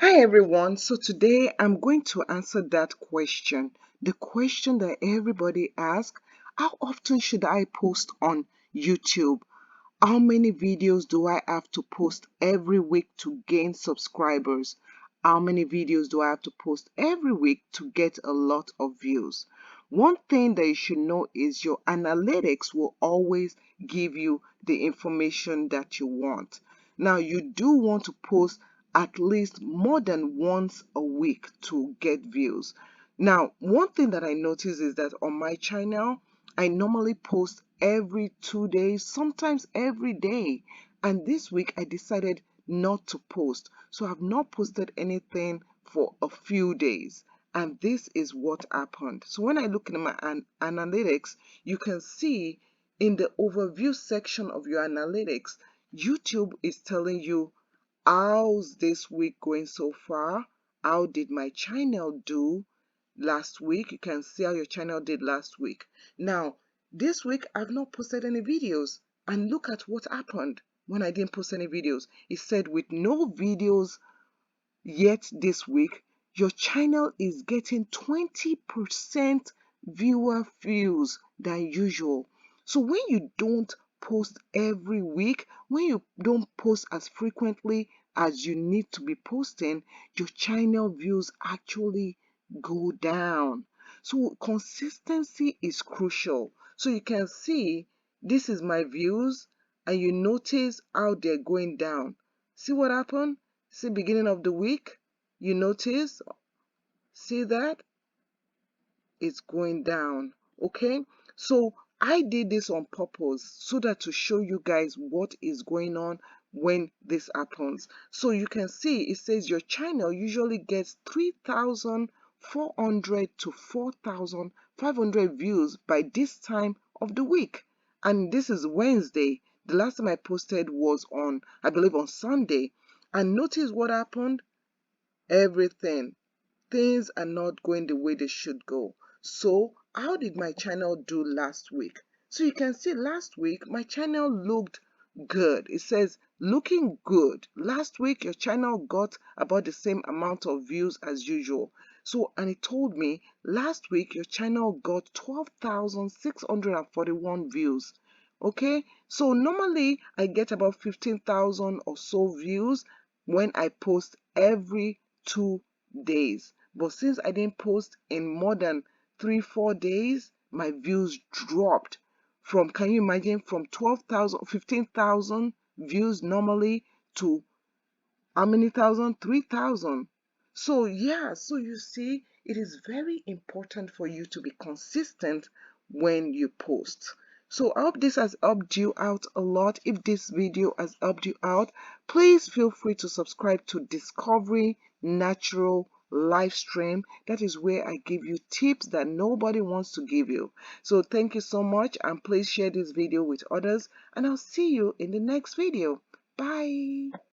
Hi everyone. So today I'm going to answer that question. The question that everybody asks, how often should I post on YouTube? How many videos do I have to post every week to gain subscribers? How many videos do I have to post every week to get a lot of views? One thing that you should know is your analytics will always give you the information that you want. Now, you do want to post at least more than once a week to get views. Now, one thing that I notice is that on my channel, I normally post every 2 days, sometimes every day. And this week I decided not to post. So I've not posted anything for a few days. And this is what happened. So when I look in my analytics, you can see in the overview section of your analytics, YouTube is telling you, how's this week going so far? How did my channel do last week? You can see how your channel did last week. Now, this week I've not posted any videos, and look at what happened when I didn't post any videos. It said with no videos yet this week, your channel is getting 20% viewer views than usual. So when you don't post every week, when you don't post as frequently as you need to be posting, your channel views actually go down. So consistency is crucial. So you can see this is my views, and you notice how they're going down. See what happened? See, beginning of the week, you notice, see that it's going down. Okay, so I did this on purpose so that to show you guys what is going on when this happens. So you can see it says your channel usually gets 3,400 to 4,500 views by this time of the week, and this is Wednesday. The last time I posted was on, I believe, on Sunday. And notice what happened. Everything, things are not going the way they should go. So how did my channel do last week? So you can see last week my channel looked good. It says looking good. Last week your channel got about the same amount of views as usual. So, and it told me last week your channel got 12,641 views. Okay, so normally I get about 15,000 or so views when I post every 2 days. But since I didn't post in more than 3-4 days, my views dropped from, can you imagine, from 12,000, 15,000 views normally to how many thousand? 3,000. So yeah, so you see, it is very important for you to be consistent when you post. So I hope this has helped you out a lot. If this video has helped you out, please feel free to subscribe to Discovery Natural live stream. That is where I give you tips that nobody wants to give you. So thank you so much, and please share this video with others, and I'll see you in the next video. Bye.